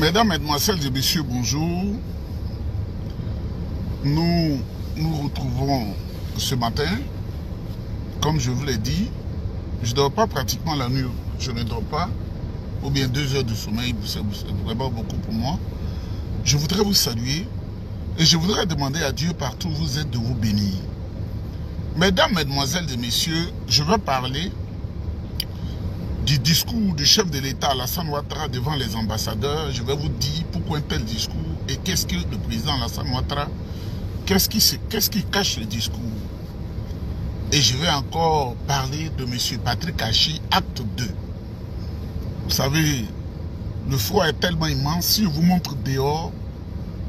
Mesdames, Mesdemoiselles et Messieurs, bonjour. Nous nous retrouvons ce matin. Comme je vous l'ai dit, je ne dors pas pratiquement la nuit. Je ne dors pas. Ou bien 2 heures de sommeil, c'est vraiment beaucoup pour moi. Je voudrais vous saluer et je voudrais demander à Dieu partout où vous êtes de vous bénir. Mesdames, Mesdemoiselles et Messieurs, je vais parler du discours du chef de l'État Alassane Ouattara devant les ambassadeurs. Je vais vous dire pourquoi un tel discours et qu'est-ce que le président Alassane Ouattara, qu'est-ce qui cache le discours. Et je vais encore parler de M. Patrick Achi, acte 2. Vous savez, le froid est tellement immense, si je vous montre dehors,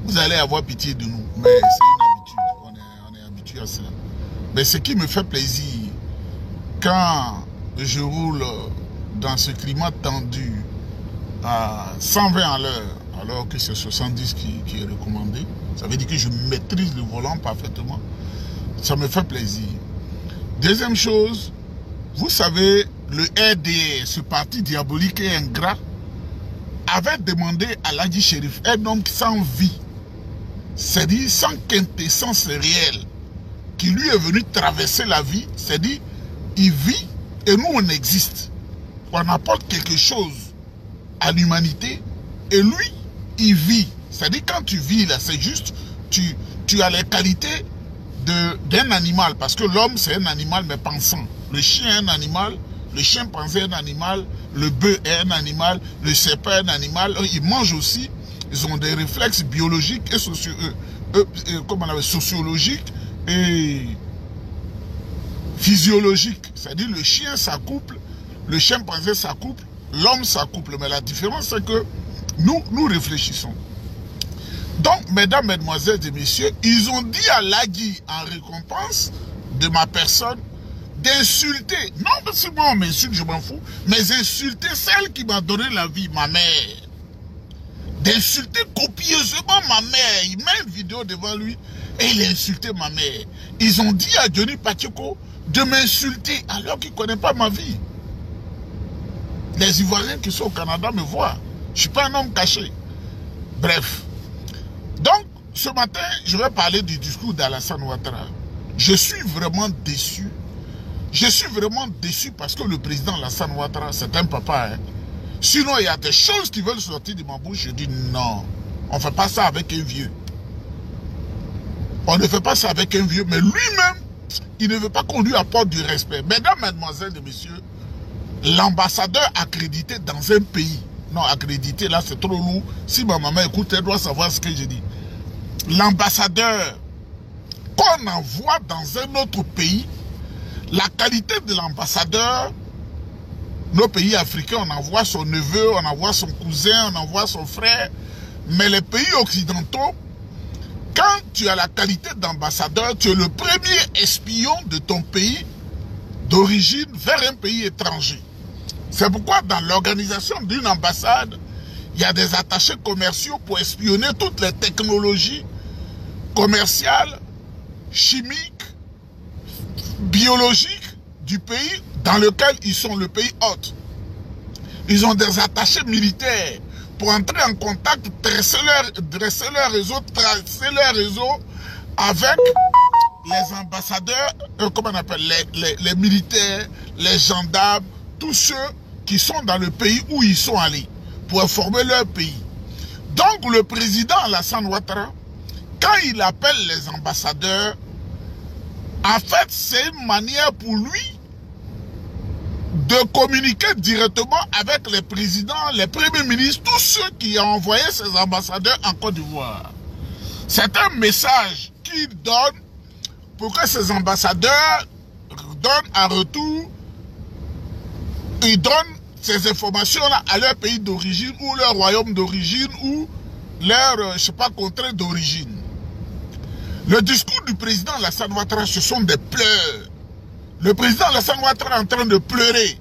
vous allez avoir pitié de nous. Mais c'est une habitude, on est habitué à ça. Mais ce qui me fait plaisir, quand je roule dans ce climat tendu à 120 à l'heure, alors que c'est 70 qui est recommandé, ça veut dire que je maîtrise le volant parfaitement. Ça me fait plaisir. Deuxième chose, vous savez, le RDR, ce parti diabolique et ingrat, avait demandé à Ladji Chérif, un homme sans vie, c'est-à-dire sans quintessence réelle, qui lui est venu traverser la vie, c'est-à-dire, il vit et nous on existe. On apporte quelque chose à l'humanité et lui, il vit. C'est-à-dire, quand tu vis là, c'est juste, tu as les qualités d'un animal, parce que l'homme c'est un animal mais pensant. Le chien est un animal, le chimpanzé est un animal, le bœuf est un animal, le serpent est un animal. Ils mangent aussi, ils ont des réflexes biologiques et sociologiques et physiologiques. C'est-à-dire le chien s'accouple, le chimpanzé s'accouple, l'homme s'accouple. Mais la différence c'est que nous réfléchissons. Donc, mesdames, mesdemoiselles et messieurs, ils ont dit à Ladji, en récompense de ma personne, d'insulter, non parce que moi on m'insulte, je m'en fous, mais insulter celle qui m'a donné la vie, ma mère. D'insulter copieusement ma mère. Il met une vidéo devant lui et il a insulté ma mère. Ils ont dit à Johnny Pacheco de m'insulter alors qu'il ne connaît pas ma vie. Les Ivoiriens qui sont au Canada me voient. Je ne suis pas un homme caché. Bref. Donc, ce matin, je vais parler du discours d'Alassane Ouattara. Je suis vraiment déçu. Je suis vraiment déçu parce que le président Alassane Ouattara, c'est un papa. Hein. Sinon, il y a des choses qui veulent sortir de ma bouche. Je dis non, on ne fait pas ça avec un vieux. On ne fait pas ça avec un vieux, mais lui-même, il ne veut pas qu'on lui apporte du respect. Mesdames, mesdemoiselles et messieurs, l'ambassadeur accrédité dans un pays, non, accrédité, là, c'est trop lourd. Si ma maman écoute, elle doit savoir ce que je dis. L'ambassadeur qu'on envoie dans un autre pays, la qualité de l'ambassadeur, nos pays africains, on envoie son neveu, on envoie son cousin, on envoie son frère. Mais les pays occidentaux, quand tu as la qualité d'ambassadeur, tu es le premier espion de ton pays d'origine vers un pays étranger. C'est pourquoi dans l'organisation d'une ambassade, il y a des attachés commerciaux pour espionner toutes les technologies commerciales, chimiques, biologiques du pays dans lequel ils sont, le pays hôte. Ils ont des attachés militaires pour entrer en contact, tracer leur réseau avec les ambassadeurs, comment on appelle, les militaires, les gendarmes, tous ceux qui sont dans le pays où ils sont allés pour informer leur pays. Donc le président Alassane Ouattara, quand il appelle les ambassadeurs, en fait c'est une manière pour lui de communiquer directement avec les présidents, les premiers ministres, tous ceux qui ont envoyé ces ambassadeurs en Côte d'Ivoire. C'est un message qu'il donne pour que ces ambassadeurs donnent en retour, ils donnent ces informations-là à leur pays d'origine ou leur royaume d'origine ou leur, je ne sais pas, contrée d'origine. Le discours du président Alassane Ouattara, ce sont des pleurs. Le président Alassane Ouattara est en train de pleurer.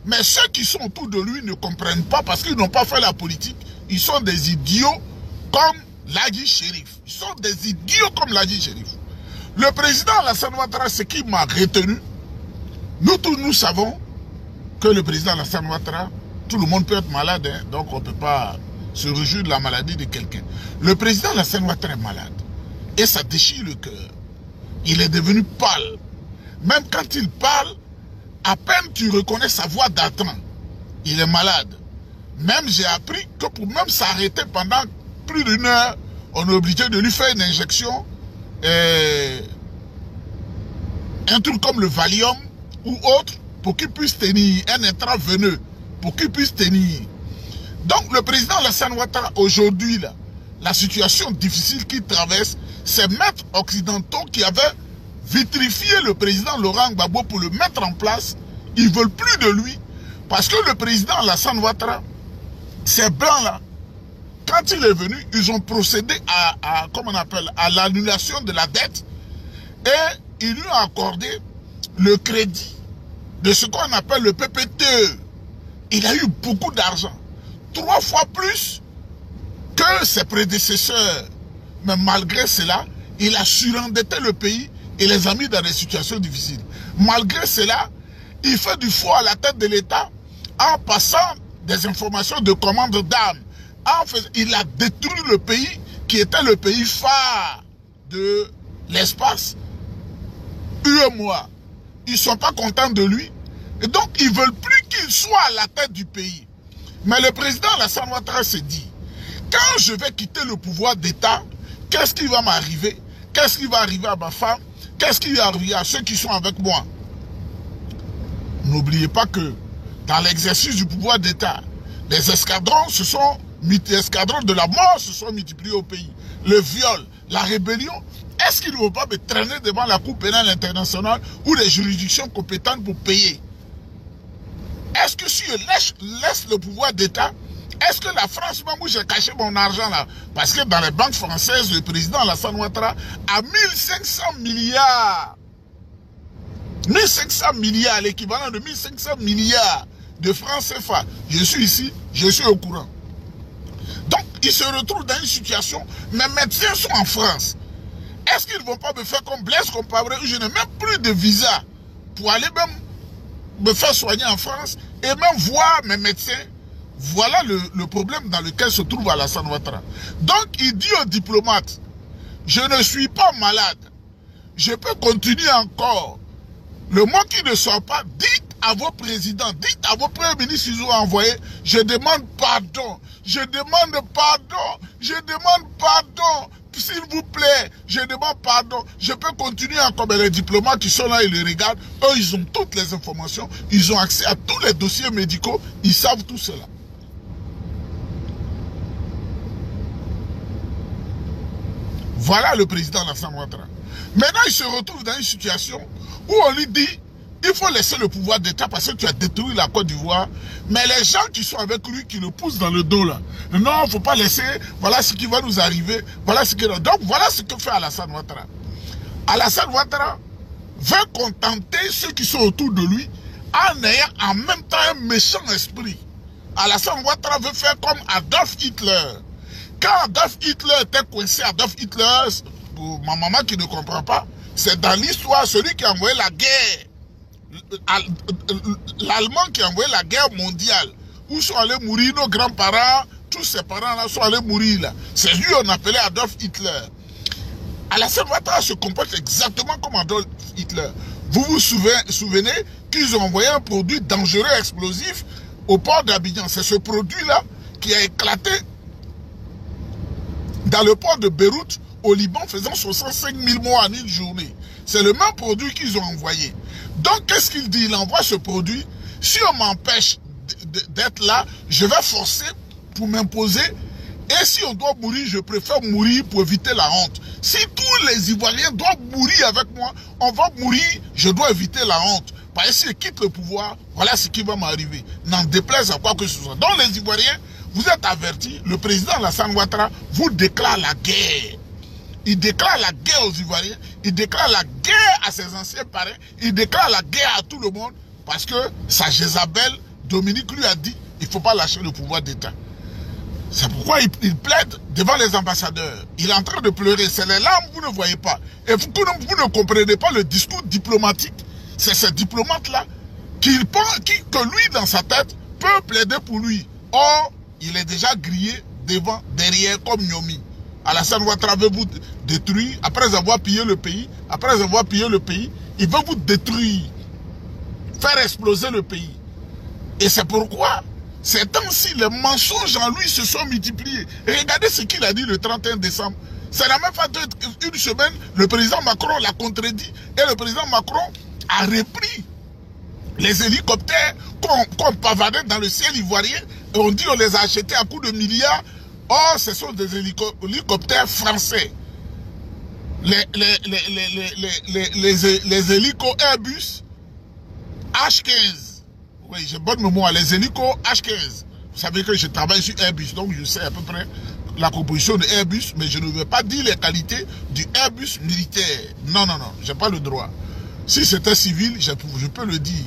Mais ceux qui sont autour de lui ne comprennent pas parce qu'ils n'ont pas fait la politique. Ils sont des idiots comme Ladji Chérif. Ils sont des idiots comme Ladji Chérif. Le président Alassane Ouattara, ce qui m'a retenu, nous tous nous savons que le président Alassane Ouattara, tout le monde peut être malade, hein, donc on ne peut pas se réjouir de la maladie de quelqu'un. Le président Alassane Ouattara est malade. Et ça déchire le cœur. Il est devenu pâle. Même quand il parle, à peine tu reconnais sa voix d'antan. Il est malade. Même j'ai appris que pour même s'arrêter pendant plus d'1 heure, on est obligé de lui faire une injection, un truc comme le Valium ou autre, pour qu'il puisse tenir, un intraveineux, pour qu'il puisse tenir. Donc le président Alassane Ouattara, aujourd'hui, la situation difficile qu'il traverse, c'est maîtres occidentaux qui avaient vitrifié le président Laurent Gbagbo pour le mettre en place. Ils ne veulent plus de lui, parce que le président Alassane Ouattara, ces blancs-là, quand il est venu, ils ont procédé comment on appelle, à l'annulation de la dette et ils lui ont accordé le crédit de ce qu'on appelle le PPTE. Il a eu beaucoup d'argent, 3 fois plus que ses prédécesseurs. Mais malgré cela, il a surendetté le pays et les a mis dans des situations difficiles. Malgré cela, il fait du faux à la tête de l'État en passant des informations de commande d'armes. Il a détruit le pays qui était le pays phare de l'espace. UEMOA. Ils ne sont pas contents de lui. Et donc, ils ne veulent plus qu'il soit à la tête du pays. Mais le président Alassane Ouattara s'est dit, quand je vais quitter le pouvoir d'État, qu'est-ce qui va m'arriver? Qu'est-ce qui va arriver à ma femme? Qu'est-ce qui va arriver à ceux qui sont avec moi? N'oubliez pas que dans l'exercice du pouvoir d'État, les escadrons escadrons de la mort se sont multipliés au pays. Le viol, la rébellion, est-ce qu'ils ne vont pas me traîner devant la Cour pénale internationale ou les juridictions compétentes pour payer? Est-ce que si je laisse le pouvoir d'État, est-ce que la France, même où j'ai caché mon argent là, parce que dans les banques françaises, le président Alassane Ouattara a 1500 milliards. 1500 milliards, l'équivalent de 1500 milliards de francs CFA. Je suis ici, je suis au courant. Donc, il se retrouve dans une situation, mes médecins sont en France. Est-ce qu'ils ne vont pas me faire comme Blaise Compaoré, où je n'ai même plus de visa pour aller même me faire soigner en France et même voir mes médecins? Voilà le problème dans lequel se trouve Alassane Ouattara. Donc, il dit aux diplomates, je ne suis pas malade. Je peux continuer encore. Le mot qui ne sort pas, dites à vos présidents, dites à vos premiers ministres qu'ils ont envoyés, je demande pardon, je demande pardon, je demande pardon, s'il vous plaît, je demande pardon, je peux continuer encore. Mais les diplomates qui sont là, ils les regardent, eux, ils ont toutes les informations, ils ont accès à tous les dossiers médicaux, ils savent tout cela. Voilà le président Alassane Ouattara. Maintenant, il se retrouve dans une situation où on lui dit, il faut laisser le pouvoir d'État parce que tu as détruit la Côte d'Ivoire. Mais les gens qui sont avec lui, qui le poussent dans le dos là, non, il ne faut pas laisser, voilà ce qui va nous arriver, voilà ce qui... Donc voilà ce que fait Alassane Ouattara. Alassane Ouattara veut contenter ceux qui sont autour de lui en ayant en même temps un méchant esprit. Alassane Ouattara veut faire comme Adolf Hitler. Quand Adolf Hitler était coincé, Adolf Hitler, pour ma maman qui ne comprend pas, c'est dans l'histoire celui qui a envoyé la guerre. L'Allemand qui a envoyé la guerre mondiale, où sont allés mourir nos grands-parents, tous ses parents-là sont allés mourir là. C'est lui qu'on appelait Adolf Hitler. Alassane Ouattara se comporte exactement comme Adolf Hitler. Vous vous souvenez qu'ils ont envoyé un produit dangereux, explosif, au port d'Abidjan. C'est ce produit-là qui a éclaté dans le port de Beyrouth, au Liban, faisant 65 000 morts en une journée. C'est le même produit qu'ils ont envoyé. Donc, qu'est-ce qu'il dit? Il envoie ce produit. Si on m'empêche d'être là, je vais forcer pour m'imposer. Et si on doit mourir, je préfère mourir pour éviter la honte. Si tous les Ivoiriens doivent mourir avec moi, on va mourir, je dois éviter la honte. Parce que si je quitte le pouvoir, voilà ce qui va m'arriver. N'en déplaise à quoi que ce soit. Donc, les Ivoiriens, vous êtes avertis, le président Alassane Ouattara vous déclare la guerre. Il déclare la guerre aux Ivoiriens, il déclare la guerre à ses anciens parrains, il déclare la guerre à tout le monde, parce que sa Jézabel, Dominique lui a dit, il ne faut pas lâcher le pouvoir d'État. C'est pourquoi il plaide devant les ambassadeurs. Il est en train de pleurer, c'est les larmes, vous ne voyez pas. Et vous ne comprenez pas le discours diplomatique. C'est ces diplomates-là que lui, dans sa tête, peut plaider pour lui. Or, il est déjà grillé devant, derrière, comme Nyomi. Alassane Ouattara veut vous détruire, après avoir pillé le pays, il veut vous détruire, faire exploser le pays. Et c'est pourquoi, ces temps-ci, les mensonges en lui se sont multipliés. Et regardez ce qu'il a dit le 31 décembre. C'est la même fois une semaine, le président Macron l'a contredit. Et le président Macron a repris les hélicoptères qu'on pavadait dans le ciel ivoirien. Et on dit qu'on les a achetés à coups de milliards. Or, ce sont des hélicoptères français. Les hélicos Airbus H15. Oui, j'ai bonne mémoire. Les hélicos H15. Vous savez que je travaille sur Airbus, donc je sais à peu près la composition de Airbus, mais je ne vais pas dire les qualités du Airbus militaire. Non, non, non, je n'ai pas le droit. Si c'était civil, je peux le dire.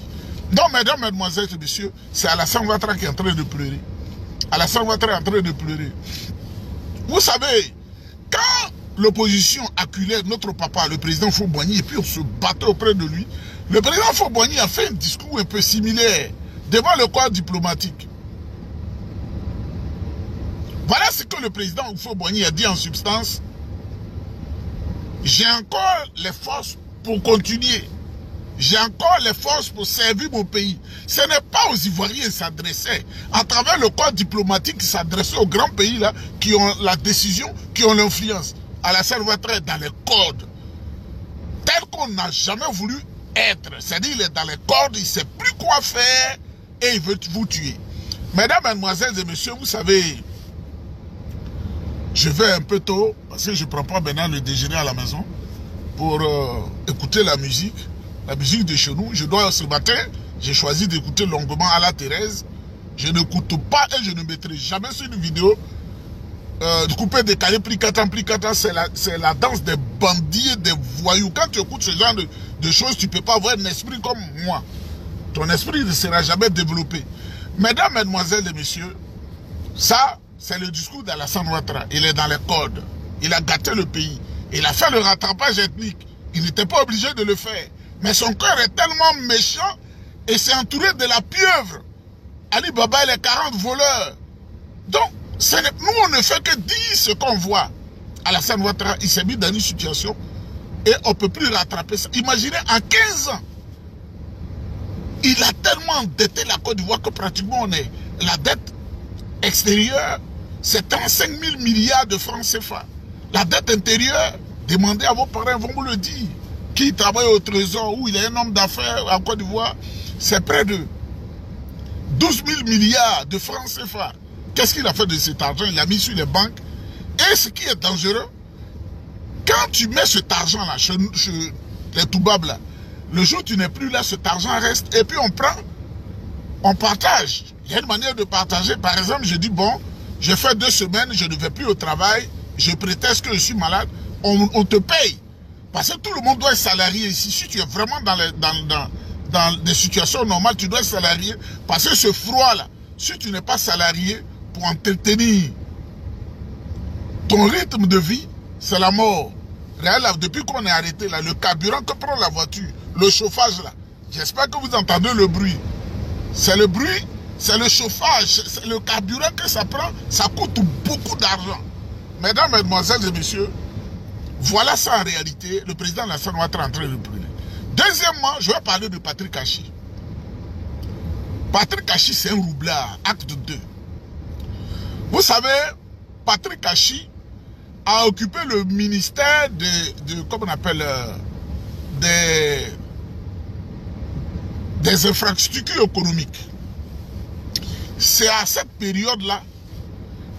Non, mesdames, mesdemoiselles et messieurs, c'est Alassane Ouattara qui est en train de pleurer. Alassane Ouattara est en train de pleurer. Vous savez, quand l'opposition acculait notre papa, le président Faure-Boigny, et puis on se battait auprès de lui, le président Faure-Boigny a fait un discours un peu similaire devant le corps diplomatique. Voilà ce que le président Faure-Boigny a dit en substance. J'ai encore les forces pour continuer. J'ai encore les forces pour servir mon pays. Ce n'est pas aux Ivoiriens qui s'adressaient. À travers le corps diplomatique qui s'adressait aux grands pays là, qui ont la décision, qui ont l'influence. Alassane Ouattara est dans les cordes. Tel qu'on n'a jamais voulu être. C'est-à-dire il est dans les cordes, il ne sait plus quoi faire et il veut vous tuer. Mesdames, mesdemoiselles et messieurs, vous savez, je vais un peu tôt, parce que je ne prends pas maintenant le déjeuner à la maison, pour écouter la musique de chez nous. Ce matin, j'ai choisi d'écouter longuement à la Thérèse. Je n'écoute pas et je ne mettrai jamais sur une vidéo de couper, décaler, plicata, c'est la danse des bandits, des voyous. Quand tu écoutes ce genre de choses, tu ne peux pas avoir un esprit comme moi. Ton esprit ne sera jamais développé. Mesdames, mesdemoiselles et messieurs, ça, c'est le discours d'Alassane Ouattara. Il est dans les codes. Il a gâté le pays. Il a fait le rattrapage ethnique. Il n'était pas obligé de le faire. Mais son cœur est tellement méchant et c'est entouré de la pieuvre. Ali Baba et les 40 voleurs. Donc, nous, on ne fait que dire ce qu'on voit. Alassane Ouattara, il s'est mis dans une situation et on ne peut plus rattraper ça. Imaginez, en 15 ans, il a tellement endetté la Côte d'Ivoire que pratiquement la dette extérieure, c'est 35 000 milliards de francs CFA. La dette intérieure, demandez à vos parents, vont vous le dire. Qui travaille au trésor, où il est un homme d'affaires en Côte d'Ivoire, c'est près de 12 000 milliards de francs CFA. Qu'est-ce qu'il a fait de cet argent? Il l'a mis sur les banques. Et ce qui est dangereux, quand tu mets cet argent-là, chez les Toubabs là, le jour où tu n'es plus là, cet argent reste. Et puis on prend, on partage. Il y a une manière de partager. Par exemple, je dis, bon, j'ai fait 2 semaines, je ne vais plus au travail, je prétexte que je suis malade, on te paye. Parce que tout le monde doit être salarié ici. Si tu es vraiment dans des situations normales, tu dois être salarié. Parce que ce froid-là, si tu n'es pas salarié, pour entretenir ton rythme de vie, c'est la mort. Là, depuis qu'on est arrêté, là, le carburant que prend la voiture, le chauffage, là, j'espère que vous entendez le bruit. C'est le bruit, c'est le chauffage, c'est le carburant que ça prend, ça coûte beaucoup d'argent. Mesdames, mesdemoiselles et messieurs, voilà ça en réalité, le président Alassane Ouattara est en train de brûler. Deuxièmement, je vais parler de Patrick Kachi. Patrick Kachi, c'est un roublard, acte 2. Vous savez, Patrick Kachi a occupé le ministère comment on appelle, des infrastructures économiques. C'est à cette période-là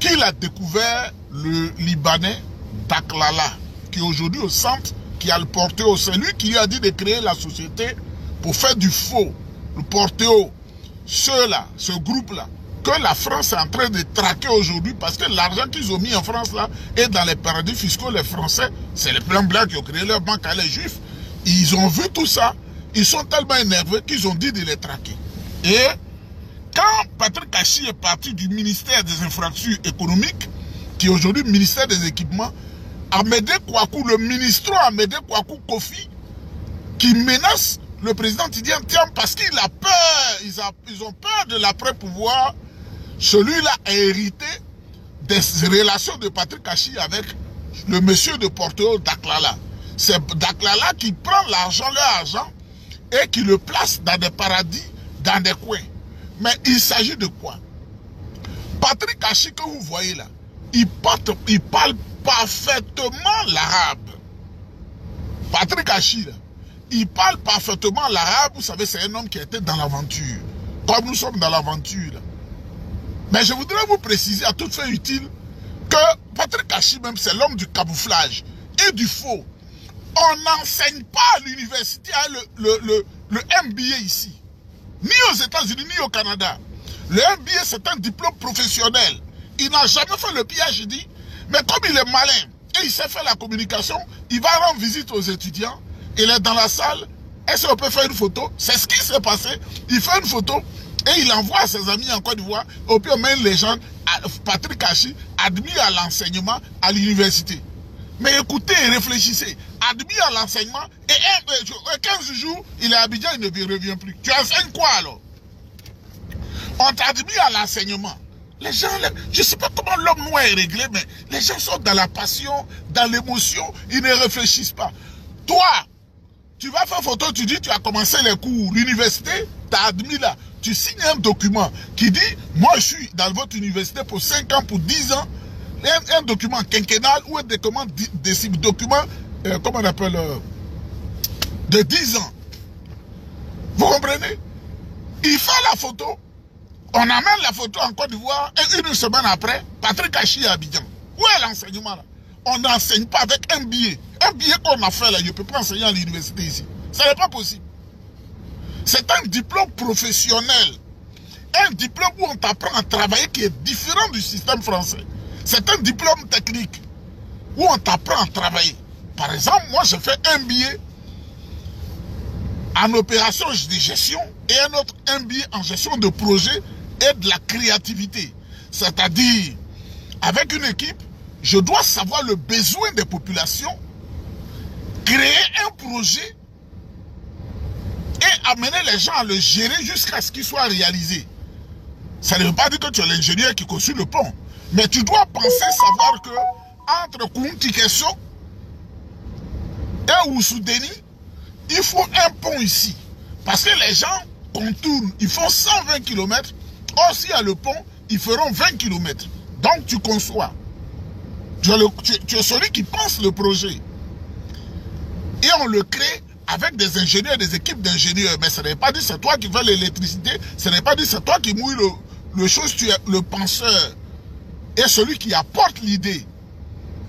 qu'il a découvert le Libanais Daklala, qui est aujourd'hui au centre, qui a le porté haut. C'est lui qui lui a dit de créer la société pour faire du faux, le porté haut. Ceux-là, ce groupe-là, que la France est en train de traquer aujourd'hui, parce que l'argent qu'ils ont mis en France là est dans les paradis fiscaux. Les Français, c'est les plans blancs qui ont créé leur banque à les Juifs. Ils ont vu tout ça, ils sont tellement énervés qu'ils ont dit de les traquer. Et quand Patrick Kachi est parti du ministère des infrastructures économiques, qui est aujourd'hui le ministère des équipements, Amédée Kouakou, le ministre Amédée Kouakou Kofi, qui menace le président Tidjane Thiam parce qu'il a peur, ils ont peur de l'après-pouvoir. Celui-là a hérité des relations de Patrick Kachi avec le monsieur de Porto Daklala. C'est Daklala qui prend l'argent, leur argent, et qui le place dans des paradis, dans des coins. Mais il s'agit de quoi? Patrick Kachi que vous voyez là, il parle parfaitement l'arabe. Patrick Kachi là, il parle parfaitement l'arabe. Vous savez, c'est un homme qui était dans l'aventure. Comme nous sommes dans l'aventure. Mais je voudrais vous préciser à toute fin utile que Patrick Kachi même, c'est l'homme du camouflage et du faux. On n'enseigne pas à l'université le MBA ici. Ni aux États-Unis, ni au Canada. Le MBA, c'est un diplôme professionnel. Il n'a jamais fait le PhD. Mais comme il est malin et il sait faire la communication, il va rendre visite aux étudiants. Il est dans la salle. Est-ce qu'on peut faire une photo? C'est ce qui s'est passé. Il fait une photo et il envoie à ses amis en Côte d'Ivoire. Au pire, même les gens, Patrick Kachi, admis à l'enseignement à l'université. Mais écoutez et réfléchissez. Admis à l'enseignement et 15 jours, il est à Abidjan, il ne revient plus. Tu enseignes quoi alors? On t'a admis à l'enseignement. Les gens, je ne sais pas comment l'homme noir est réglé, mais les gens sont dans la passion, dans l'émotion, ils ne réfléchissent pas. Toi, tu vas faire photo, tu dis tu as commencé les cours, l'université, tu as admis là. Tu signes un document qui dit, moi je suis dans votre université pour 5 ans, pour 10 ans, un document quinquennal ou un document, comment on appelle, de 10 ans. Vous comprenez? Il fait la photo, on amène la photo en Côte d'Ivoire et une semaine après, Patrick Kachi à Abidjan. Où est l'enseignement là? On n'enseigne pas avec un billet. Un billet qu'on a fait là, je ne peux pas enseigner à l'université ici. Ce n'est pas possible. C'est un diplôme professionnel. Un diplôme où on t'apprend à travailler qui est différent du système français. C'est un diplôme technique où on t'apprend à travailler. Par exemple, moi j'ai fait un billet en opération de gestion et un autre MBA en gestion de projet et de la créativité. C'est-à-dire, avec une équipe, je dois savoir le besoin des populations, créer un projet et amener les gens à le gérer jusqu'à ce qu'il soit réalisé. Ça ne veut pas dire que tu es l'ingénieur qui construit le pont, mais tu dois penser savoir que entre Kounti Kesso et Oussoudeni, il faut un pont ici. Parce que les gens contournent, ils font 120 km. Or, s'il y a le pont, ils feront 20 km. Donc, tu conçois. Tu es celui qui pense le projet. Et on le crée avec des ingénieurs, des équipes d'ingénieurs. Mais ce n'est pas dit c'est toi qui fais l'électricité. Ce n'est pas dit c'est toi qui mouille le chose. Tu es le penseur. Et celui qui apporte l'idée.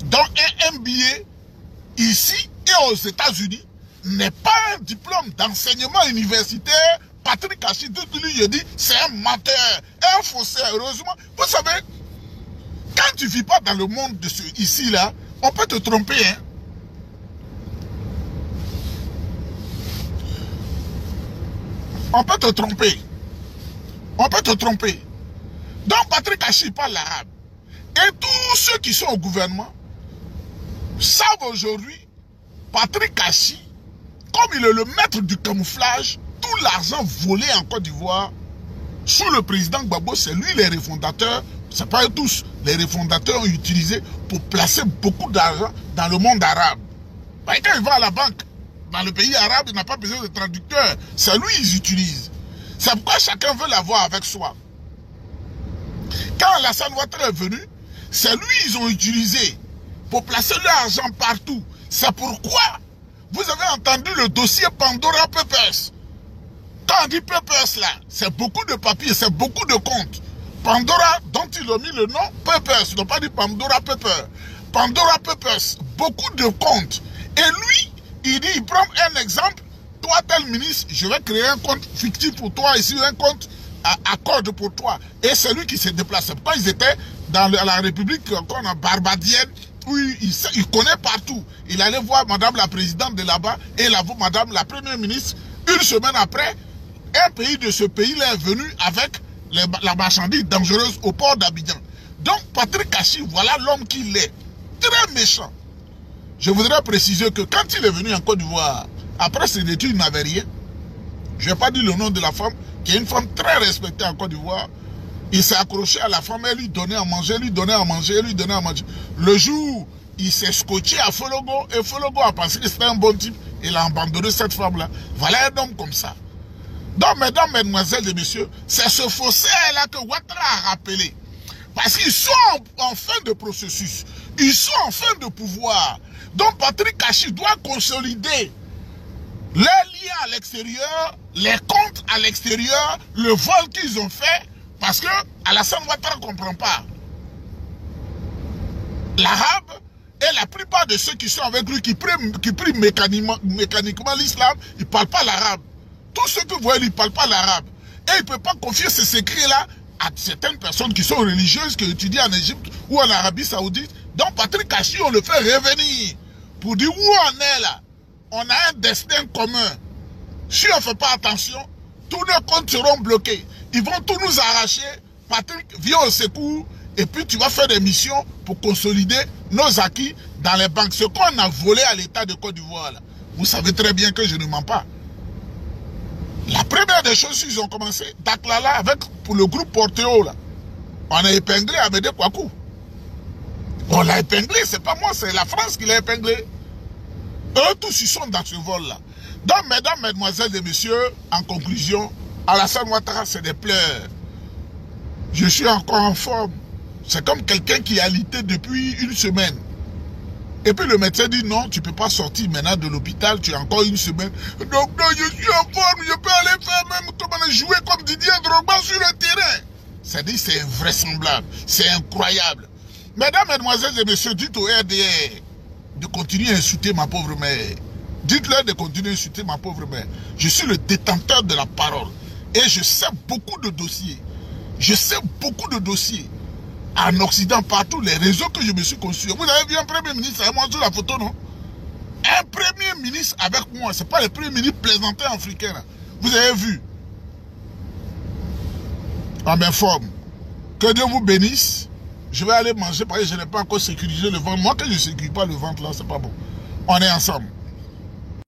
Donc, un MBA, ici et aux États-Unis, n'est pas un diplôme d'enseignement universitaire. Patrick Kachi, lui, je dis, c'est un menteur, un faussaire. Heureusement, vous savez, quand tu ne vis pas dans le monde de ici, là, on peut te tromper. Hein? On peut te tromper. On peut te tromper. Donc, Patrick Kachi parle l'arabe. Et tous ceux qui sont au gouvernement savent aujourd'hui, Patrick Kachi, comme il est le maître du camouflage, tout l'argent volé en Côte d'Ivoire, sous le président Gbagbo, c'est lui les refondateurs, c'est pas eux tous, les refondateurs ont utilisé pour placer beaucoup d'argent dans le monde arabe. Parce que quand il va à la banque, dans le pays arabe, il n'a pas besoin de traducteur, c'est lui qu'ils utilisent. C'est pourquoi chacun veut l'avoir avec soi. Quand Alassane Ouattara est venu, c'est lui qu'ils ont utilisé pour placer leur argent partout. C'est pourquoi vous avez entendu le dossier Pandora Papers. Quand on dit Papers là, c'est beaucoup de papiers, c'est beaucoup de comptes. Pandora, dont ils ont mis le nom Papers, ils n'ont pas dit Pandora Papers. Pandora Papers, beaucoup de comptes. Et lui, il dit, il prend un exemple, toi tel ministre, je vais créer un compte fictif pour toi, ici un compte à corde pour toi. Et c'est lui qui se déplace. Quand ils étaient dans la République barbadienne, où il connaît partout. Il allait voir madame la présidente de là-bas et madame la première ministre. Une semaine après, un pays de ce pays-là est venu avec la marchandise dangereuse au port d'Abidjan. Donc, Patrick Kachi, voilà l'homme qu'il est. Très méchant. Je voudrais préciser que quand il est venu en Côte d'Ivoire, après ses études, il n'avait rien. Je n'ai pas dit le nom de la femme, qui est une femme très respectée en Côte d'Ivoire. Il s'est accroché à la femme, elle lui donnait à manger, lui donnait à manger, lui donnait à manger. Le jour, il s'est scotché à Fologo, et Fologo a pensé que c'était un bon type. Il a abandonné cette femme-là. Voilà un homme comme ça. Donc, mesdames, mesdemoiselles et messieurs, c'est ce fossé-là que Ouattara a rappelé. Parce qu'ils sont en fin de processus. Ils sont en fin de pouvoir. Donc, Patrick Kachi doit consolider les liens à l'extérieur, les comptes à l'extérieur, le vol qu'ils ont fait. Parce que Alassane Ouattara ne comprend pas. L'arabe et la plupart de ceux qui sont avec lui, qui prient mécaniquement l'islam, ils ne parlent pas l'arabe. Tous ceux que vous voyez, ils ne parlent pas l'arabe. Et il ne peut pas confier ces secrets-là à certaines personnes qui sont religieuses, qui étudient en Égypte ou en Arabie Saoudite. Donc Patrick Kachi, on le fait revenir pour dire où on est là. On a un destin commun. Si on ne fait pas attention, tous nos comptes seront bloqués. Ils vont tout nous arracher. Patrick, viens au secours. Et puis tu vas faire des missions pour consolider nos acquis dans les banques. Ce qu'on a volé à l'État de Côte d'Ivoire, vous savez très bien que je ne mens pas. La première des choses, ils ont commencé, Daklala, avec pour le groupe Porteo, là, on a épinglé Amédée Kouakou. On l'a épinglé, c'est pas moi, c'est la France qui l'a épinglé. Eux tous, ils sont dans ce vol-là. Donc, mesdames, mesdemoiselles et messieurs, en conclusion, Alassane Ouattara, c'est des pleurs. Je suis encore en forme. C'est comme quelqu'un qui est alité depuis une semaine. Et puis le médecin dit non, tu ne peux pas sortir maintenant de l'hôpital, tu as encore une semaine. Donc non, je suis en forme, je peux aller faire même comme jouer comme Didier Drogba sur le terrain. C'est-à-dire c'est invraisemblable, c'est incroyable. Mesdames, mesdemoiselles et messieurs, dites au RDR de continuer à insulter ma pauvre mère. Dites-leur de continuer à insulter ma pauvre mère. Je suis le détenteur de la parole. Et je sais beaucoup de dossiers. Je sais beaucoup de dossiers. En Occident, partout, les réseaux que je me suis construit. Vous avez vu un premier ministre avec moi sur la photo, non? Un premier ministre avec moi. Ce n'est pas le premier ministre plaisantin africain. Là. Vous avez vu? En même forme. Que Dieu vous bénisse. Je vais aller manger parce que je n'ai pas encore sécurisé le ventre. Moi, que je ne sécurise pas le ventre, là, c'est pas bon. On est ensemble.